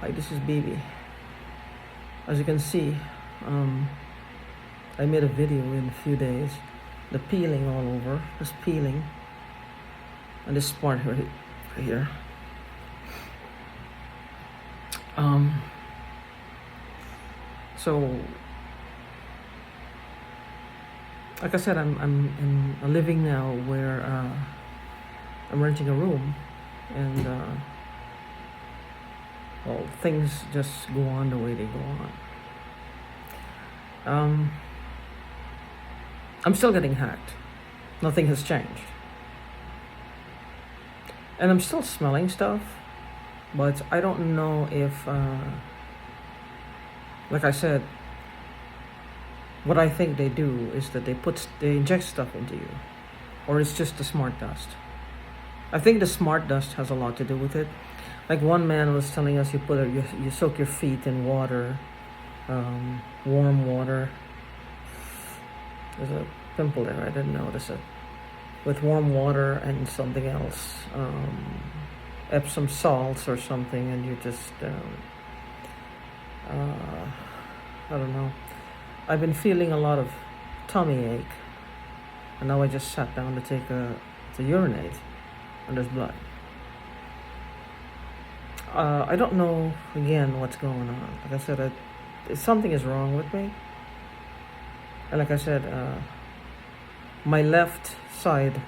Hi, this is Baby. As you can see, I made a video in a few days. The peeling all over, just peeling, and this part right here. So, like I said, I'm living now where I'm renting a room, and well, things just go on the way they go on. I'm still getting hacked. Nothing has changed. And I'm still smelling stuff, but I don't know if, like I said, what I think they do is that they inject stuff into you, or it's just the smart dust. I think the smart dust has a lot to do with it. Like one man was telling us, you soak your feet in water, warm water. There's a pimple there, I didn't notice it. With warm water and something else, Epsom salts or something, and you just, I don't know. I've been feeling a lot of tummy ache, and now I just sat down to urinate, and there's blood. I don't know, again, what's going on. Like I said, something is wrong with me. And like I said, my left side,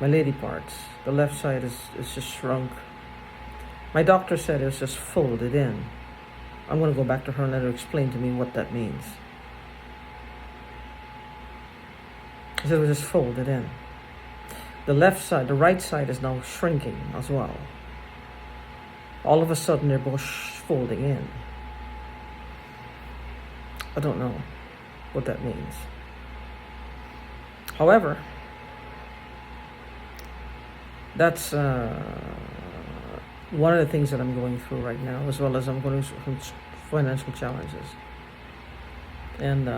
my lady parts, the left side is just shrunk. My doctor said it was just folded in. I'm going to go back to her and let her explain to me what that means. She said it was just folded in. The left side, the right side is now shrinking as well. All of a sudden, they're both folding in. I don't know what that means. However, that's one of the things that I'm going through right now, as well as I'm going through financial challenges. And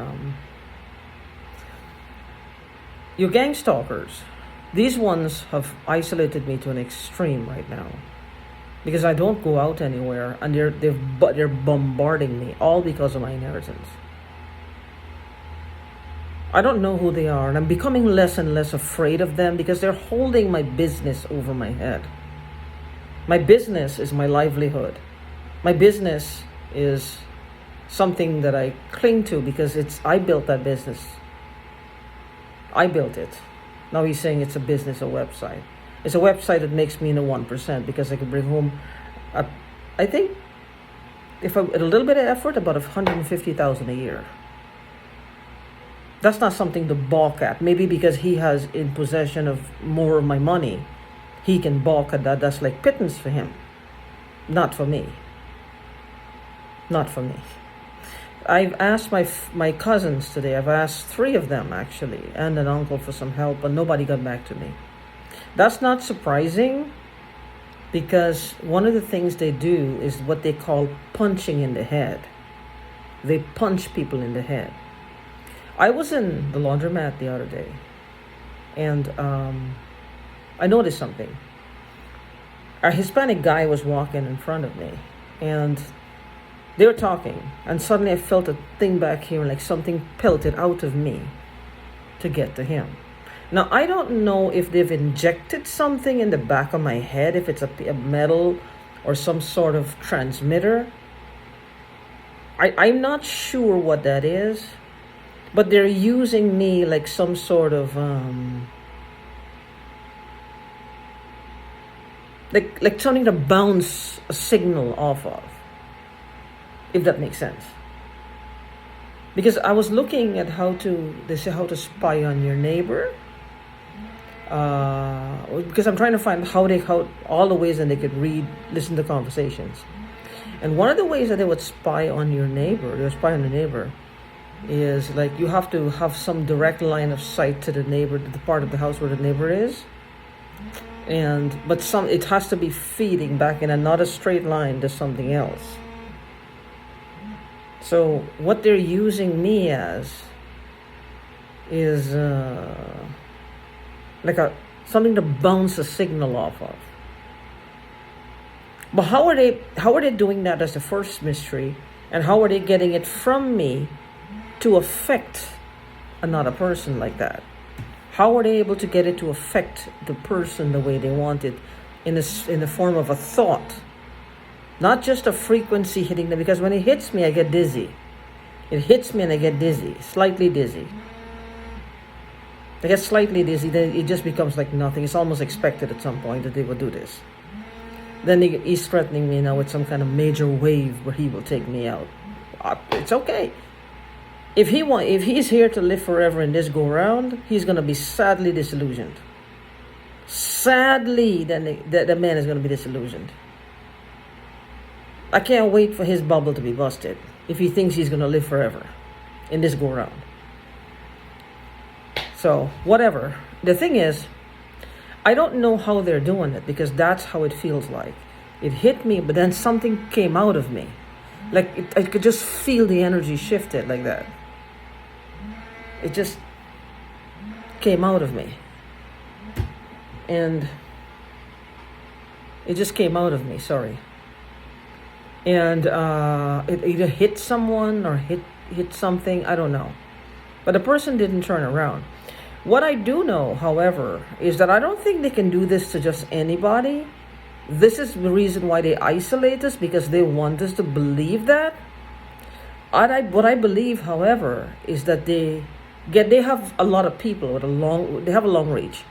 your gang stalkers, these ones have isolated me to an extreme right now, because I don't go out anywhere, and they're bombarding me, all because of my inheritance. I don't know who they are, and I'm becoming less and less afraid of them because they're holding my business over my head. My business is my livelihood. My business is something that I cling to because I built that business. I built it. Now he's saying it's a business, a website. It's a website that makes me in the 1% because I can bring home, I think, with a little bit of effort, about $150,000 a year. That's not something to balk at. Maybe because he has in possession of more of my money, he can balk at that. That's like pittance for him. Not for me. Not for me. I've asked my cousins today. I've asked 3 of them actually, and an uncle for some help, but nobody got back to me. That's not surprising, because one of the things they do is what they call punching in the head. They punch people in the head. I was in the laundromat the other day, and I noticed something. A Hispanic guy was walking in front of me, and they were talking, and suddenly I felt a thing back here, like something pelted out of me to get to him. Now, I don't know if they've injected something in the back of my head, if it's a metal or some sort of transmitter. I'm not sure what that is. But they're using me like some sort of like something to bounce a signal off of, if that makes sense. Because I was looking at they say how to spy on your neighbor. Because I'm trying to find how all the ways that they could listen to conversations. And one of the ways that they would spy on your neighbor, is like you have to have some direct line of sight to the neighbor, to the part of the house where the neighbor is, but it has to be feeding back in a straight line to something else. So what they're using me as is like something to bounce a signal off of. But how are they doing that as the first mystery? And how are they getting it from me to affect another person like that? How are they able to get it to affect the person the way they want it in the form of a thought? Not just a frequency hitting them, because when it hits me, I get dizzy. It hits me and I get dizzy, slightly dizzy. I get slightly dizzy, then it just becomes like nothing. It's almost expected at some point that they will do this. Then he's threatening me now with some kind of major wave where he will take me out. It's okay. If he's here to live forever in this go round, he's gonna be sadly disillusioned. Sadly, then the man is gonna be disillusioned. I can't wait for his bubble to be busted if he thinks he's gonna live forever in this go round. So whatever. The thing is, I don't know how they're doing it, because that's how it feels like. It hit me, but then something came out of me. Like I could just feel the energy shifted like that. It just came out of me. And it just came out of me, sorry. And it either hit someone or hit something, I don't know. But the person didn't turn around. What I do know, however, is that I don't think they can do this to just anybody. This is the reason why they isolate us, because they want us to believe that. What I believe, however, is that they have a lot of people they have a long reach,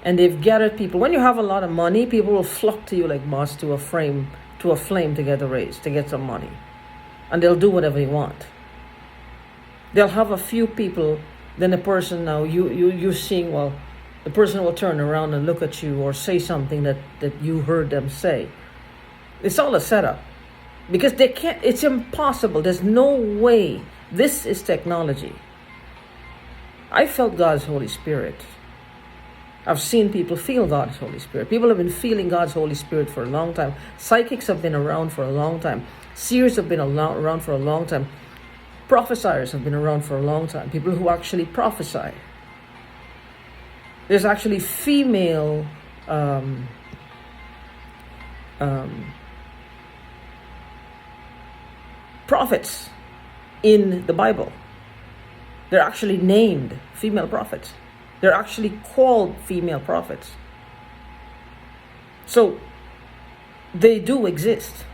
and they've gathered people. When you have a lot of money, people will flock to you like moths to a flame to get a raise, to get some money, and they'll do whatever they want. They'll have a few people. Then the person, now you're seeing, well, the person will turn around and look at you or say something that you heard them say. It's all a setup, because they can't. It's impossible. There's no way. This is technology. I felt God's Holy Spirit. I've seen people feel God's Holy Spirit. People have been feeling God's Holy Spirit for a long time. Psychics have been around for a long time. Seers have been around for a long time. Prophesiers have been around for a long time. People who actually prophesy. There's actually female prophets in the Bible. They're actually named female prophets. They're actually called female prophets. So they do exist.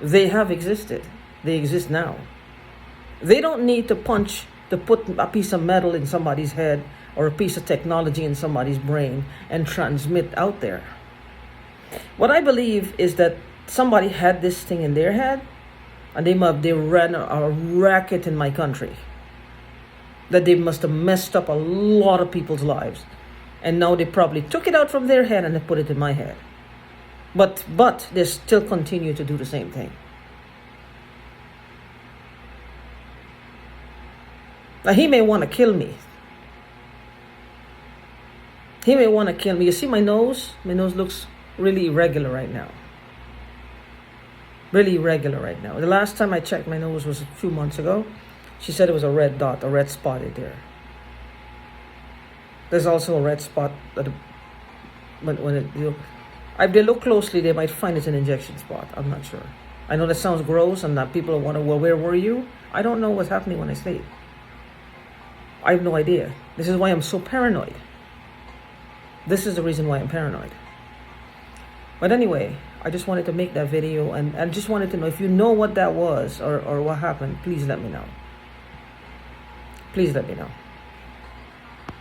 They have existed. They exist now. They don't need to put a piece of metal in somebody's head or a piece of technology in somebody's brain and transmit out there. What I believe is that somebody had this thing in their head, and they ran a racket in my country. That they must have messed up a lot of people's lives. And now they probably took it out from their head and they put it in my head. But they still continue to do the same thing. Now, he may want to kill me. He may want to kill me. You see my nose? My nose looks really irregular right now. Really irregular right now. The last time I checked my nose was a few months ago. She said it was a red dot, a red spot in there. There's also a red spot if they look closely, they might find it's an injection spot. I'm not sure. I know that sounds gross, and that people wonder, well, where were you? I don't know what's happening when I sleep. I have no idea. This is why I'm so paranoid. This is the reason why I'm paranoid. But anyway, I just wanted to make that video, and I just wanted to know if you know what that was or what happened, please let me know. Please let me know.